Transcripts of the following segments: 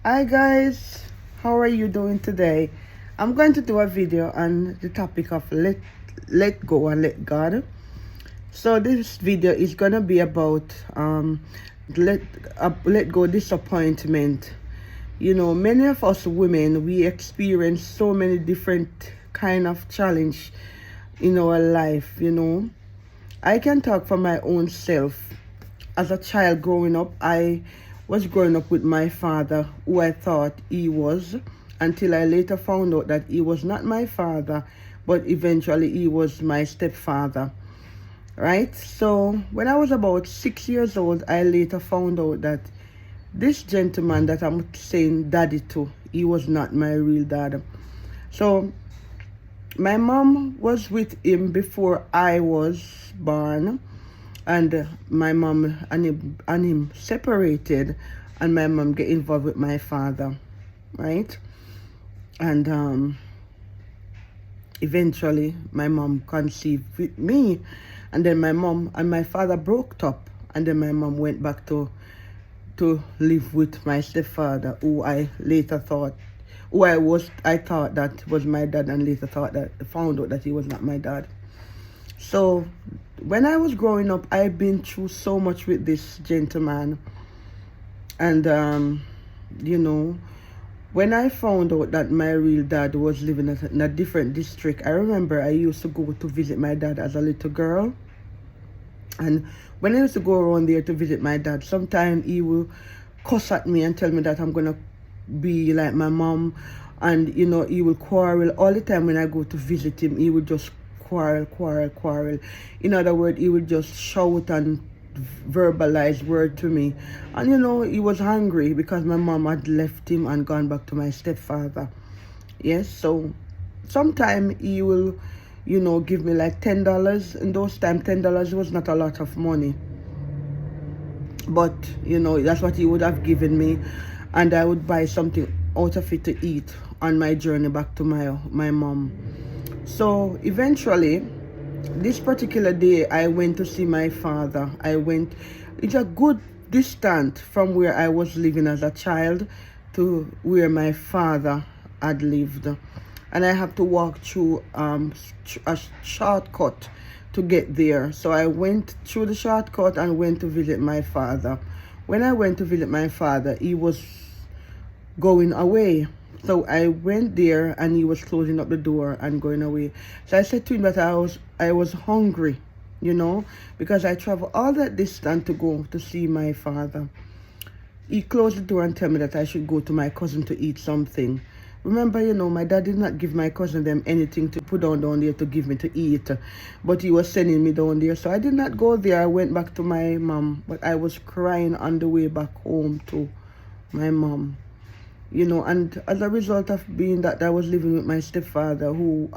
Hi guys, how are you doing today? I'm going to do a video on the topic of let go and let God. So this video is gonna be about let let go disappointment. Many of us women, we experience so many different kind of challenge in our life. I can talk for my own self. As a child growing up, I was growing up with my father, who I thought he was, until I later found out that he was not my father, but eventually he was my stepfather. Right? So when I was about 6 years old, I later found out that this gentleman that I'm saying daddy to, he was not my real dad. So my mom was with him before I was born, and my mom and him separated, and my mom get involved with my father, right? And eventually my mom conceived with me, and then my mom and my father broke up, and then my mom went back to live with my stepfather, who I thought that was my dad, and later found out that he was not my dad. So when I was growing up, I've been through so much with this gentleman. And you know, when I found out that my real dad was living in a different district, I remember I used to go to visit my dad as a little girl. And when I used to go around there to visit my dad, sometimes he will cuss at me and tell me that I'm gonna be like my mom. And he will quarrel all the time. When I go to visit him, he would just quarrel. In other words, he would just shout and verbalize word to me. And he was hungry because my mom had left him and gone back to my stepfather. Yes, so sometimes he will give me like $10. In those times, $10 was not a lot of money, but that's what he would have given me, and I would buy something out of it to eat on my journey back to my mom. So eventually, this particular day, I went to see my father. It's a good distance from where I was living as a child to where my father had lived. And I have to walk through a shortcut to get there. So I went through the shortcut and went to visit my father. When I went to visit my father, he was going away. So I went there and he was closing up the door and going away. So I said to him that I was hungry, because I traveled all that distance to go to see my father. He closed the door and told me that I should go to my cousin to eat something. Remember, my dad did not give my cousin them anything to put down there to give me to eat. But he was sending me down there. So I did not go there. I went back to my mom. But I was crying on the way back home to my mom. And as a result of being that I was living with my stepfather, who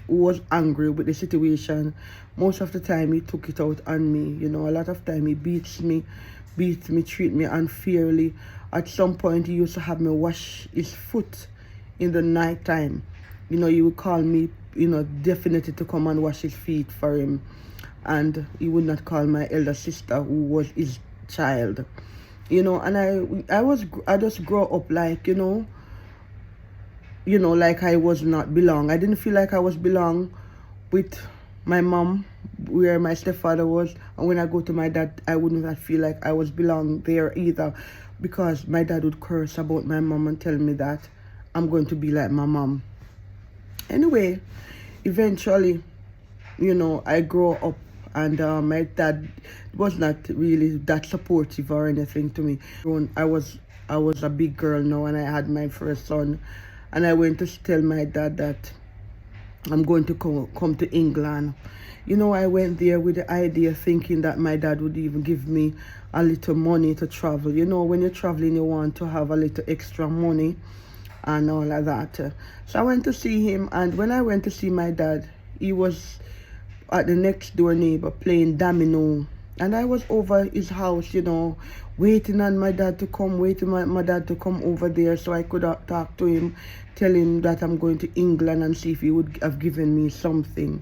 was angry with the situation, most of the time he took it out on me. A lot of time he beats me, treat me unfairly. At some point, he used to have me wash his foot in the night time. He would call me, definitely to come and wash his feet for him. And he would not call my elder sister, who was his child. And I just grow up like, like I was not belong. I didn't feel like I was belong with my mom, where my stepfather was. And when I go to my dad, I wouldn't not feel like I was belong there either, because my dad would curse about my mom and tell me that I'm going to be like my mom. Anyway, eventually, I grow up, and my dad was not really that supportive or anything to me. I was a big girl now, and I had my first son, and I went to tell my dad that I'm going to come to England. I went there with the idea thinking that my dad would even give me a little money to travel. When you're traveling, you want to have a little extra money and all of that. So I went to see him, and when I went to see my dad, he was at the next door neighbor playing domino, and I was over his house, waiting on my dad to come, waiting on my dad to come over there so I could talk to him, tell him that I'm going to England and see if he would have given me something.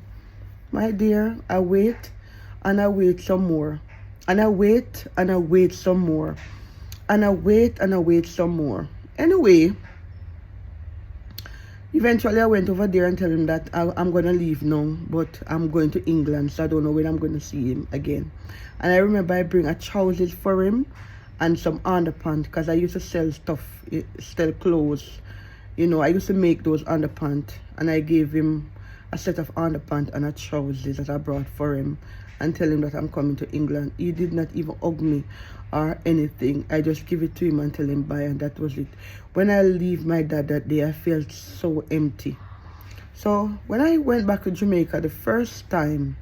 My dear, I wait and I wait some more, and I wait and I wait some more, and I wait and I wait some more. Anyway, eventually I went over there and told him that I'm going to leave now, but I'm going to England, so I don't know when I'm going to see him again. And I remember I bring a trousers for him and some underpants, because I used to sell stuff, sell clothes. You know, I used to make those underpants, and I gave him a set of underpants and a trousers that I brought for him, and tell him that I'm coming to England. He did not even hug me or anything. I just give it to him and tell him bye, and that was it. When I leave my dad that day, I felt so empty. So when I went back to Jamaica the first time,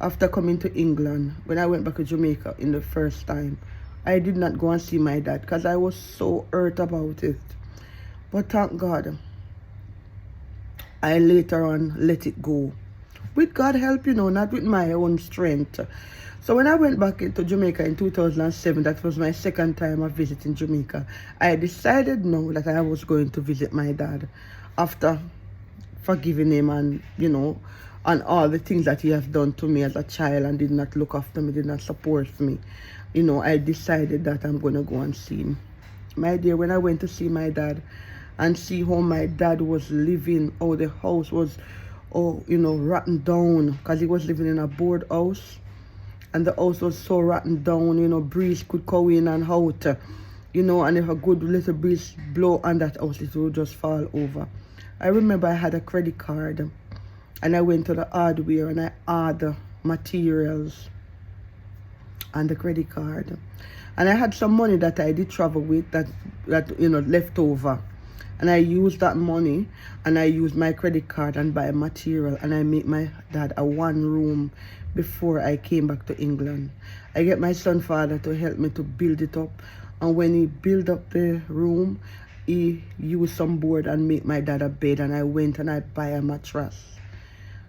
after coming to England, when I went back to Jamaica in the first time, I did not go and see my dad because I was so hurt about it. But thank God, I later on let it go. With God's help, you know, not with my own strength. So when I went back into Jamaica in 2007, that was my second time of visiting Jamaica, I decided now that I was going to visit my dad after forgiving him and, you know, and all the things that he has done to me as a child and did not look after me, did not support me. You know, I decided that I'm going to go and see him. My dear, when I went to see my dad and see how my dad was living, how the house was, you know, rotten down, because he was living in a board house. And the house was so rotten down, you know, breeze could go in and out, you know, and if a good little breeze blow on that house, it would just fall over. I remember I had a credit card, and I went to the hardware and I ordered materials on the credit card. And I had some money that I did travel with that you know, left over. And I used that money and I used my credit card and buy material, and I made my dad a one room before I came back to England. I get my son father to help me to build it up, and when he built up the room, he used some board and made my dad a bed, and I went and I buy a mattress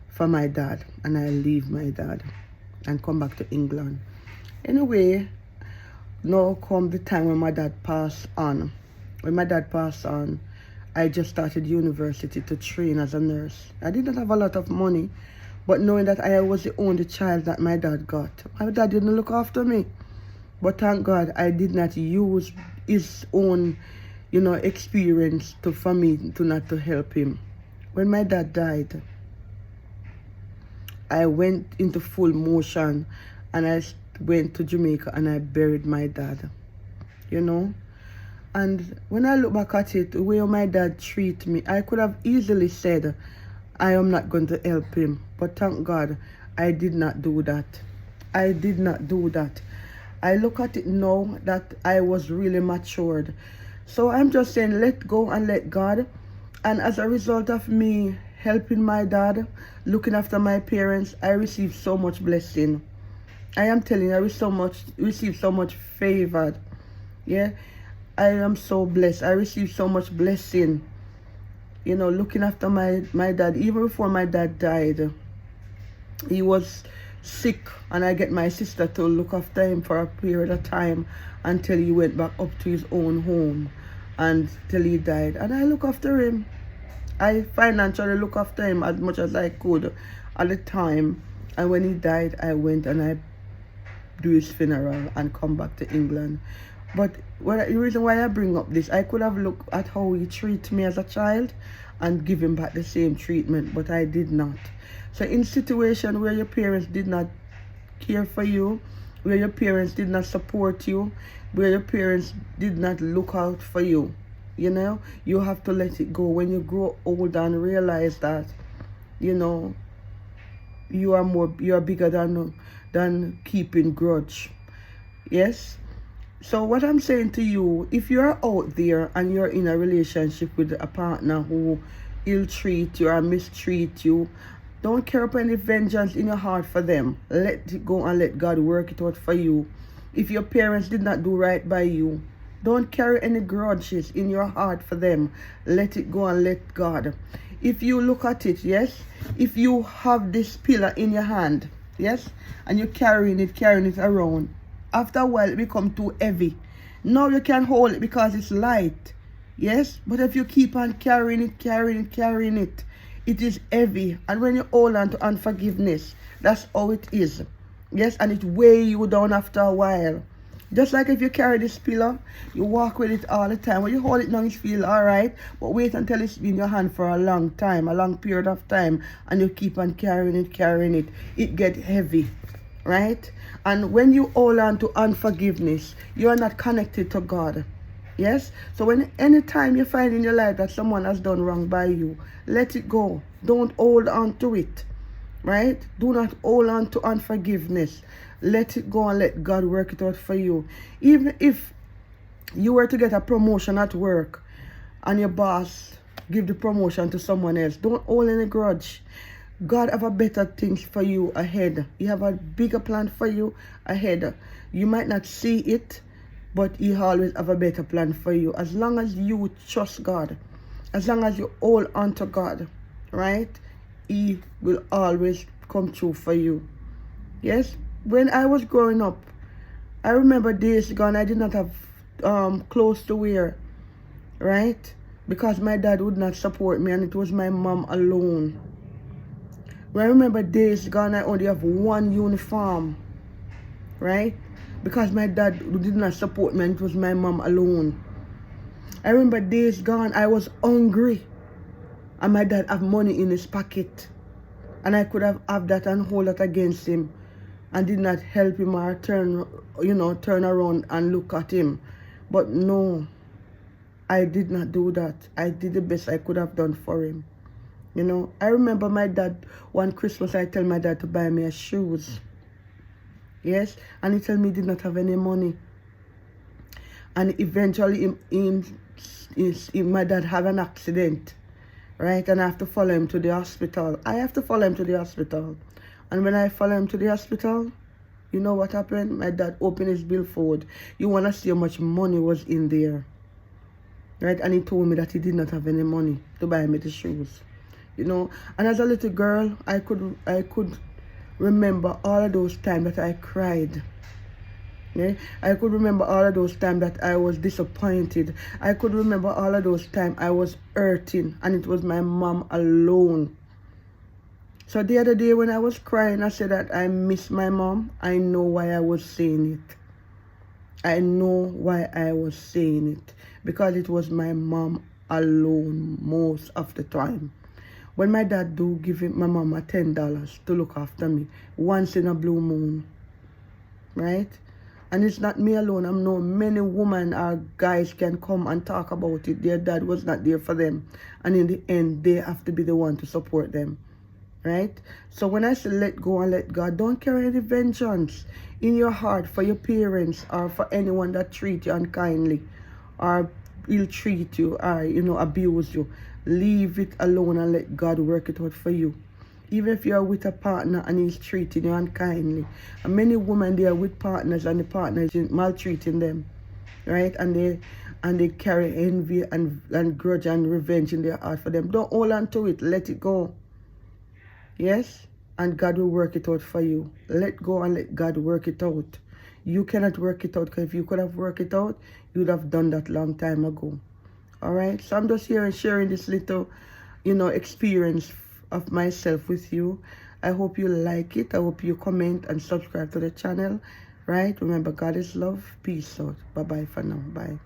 for my dad, and I leave my dad and come back to England. Anyway, now come the time when my dad passed on. When my dad passed on, I just started university to train as a nurse. I did not have a lot of money, but knowing that I was the only child that my dad got, my dad didn't look after me. But thank God I did not use his own, you know, experience for me to not to help him. When my dad died, I went into full motion and I went to Jamaica and I buried my dad, you know. And when I look back at it, the way my dad treated me, I could have easily said, I am not going to help him. But thank God, I did not do that. I did not do that. I look at it now that I was really matured. So I'm just saying, let go and let God. And as a result of me helping my dad, looking after my parents, I received so much blessing. I am telling you, I received so much favor. Yeah. I am so blessed. I received so much blessing, you know, looking after my dad. Even before my dad died, he was sick, and I get my sister to look after him for a period of time until he went back up to his own home and till he died. And I look after him. I financially look after him as much as I could at the time. And when he died, I went and I do his funeral and come back to England. But the reason why I bring up this, I could have looked at how he treated me as a child and give him back the same treatment, but I did not. So in situations where your parents did not care for you, where your parents did not support you, where your parents did not look out for you, you know, you have to let it go. When you grow old and realize that, you know, you are bigger than keeping grudge. Yes. So what I'm saying to you, if you're out there and you're in a relationship with a partner who ill-treat you or mistreat you, don't carry up any vengeance in your heart for them. Let it go and let God work it out for you. If your parents did not do right by you, don't carry any grudges in your heart for them. Let it go and let God. If you look at it, yes, if you have this pillar in your hand, yes, and you're carrying it around, after a while it becomes too heavy. Now you can hold it because it's light. Yes, but if you keep on carrying it, it is heavy. And when you hold on to unforgiveness, that's how it is. Yes, and it weighs you down after a while. Just like if you carry this pillow, you walk with it all the time. When you hold it down, it feel alright. But wait until it's been in your hand for a long time, a long period of time, and you keep on carrying it. It get heavy, right? And when you hold on to unforgiveness, you are not connected to God. Yes? So when anytime you find in your life that someone has done wrong by you, let it go. Don't hold on to it. Right? Do not hold on to unforgiveness. Let it go and let God work it out for you. Even if you were to get a promotion at work and your boss give the promotion to someone else, don't hold any grudge. God have a better things for you ahead. He have a bigger plan for you ahead. You might not see it, but He always have a better plan for you. As long as you trust God, as long as you hold on to God, right? He will always come true for you. Yes? When I was growing up, I remember days gone, I did not have clothes to wear, right? Because my dad would not support me and it was my mom alone. When I remember days gone, I only have one uniform, right? Because my dad did not support me and it was my mom alone. I remember days gone, I was hungry and my dad have money in his pocket. And I could have that and hold that against him and did not help him or turn around and look at him. But no, I did not do that. I did the best I could have done for him. I remember my dad, one Christmas, I tell my dad to buy me a shoes. Yes, and he told me he did not have any money. And eventually, my dad had an accident. Right, and I have to follow him to the hospital. And when I follow him to the hospital, you know what happened? My dad opened his billfold. You want to see how much money was in there. Right, and he told me that he did not have any money to buy me the shoes. And as a little girl, I could remember all of those times that I cried. Yeah? I could remember all of those times that I was disappointed. I could remember all of those times I was hurting and it was my mom alone. So the other day when I was crying, I said that I miss my mom. I know why I was saying it. Because it was my mom alone most of the time. When my dad do give my mama $10 to look after me once in a blue moon, right? And it's not me alone. I know many women or guys can come and talk about it. Their dad was not there for them. And in the end, they have to be the one to support them. Right? So when I say let go and let God, don't carry any vengeance in your heart for your parents or for anyone that treat you unkindly or ill-treat you or, abuse you. Leave it alone and let God work it out for you. Even if you're with a partner and he's treating you unkindly. And many women, they are with partners and the partner is maltreating them. Right? And they carry envy and grudge and revenge in their heart for them. Don't hold on to it. Let it go. Yes? And God will work it out for you. Let go and let God work it out. You cannot work it out, because if you could have worked it out, you would have done that long time ago. Alright? So I'm just here and sharing this little, experience of myself with you. I hope you like it. I hope you comment and subscribe to the channel. Right? Remember, God is love. Peace out. Bye-bye for now. Bye.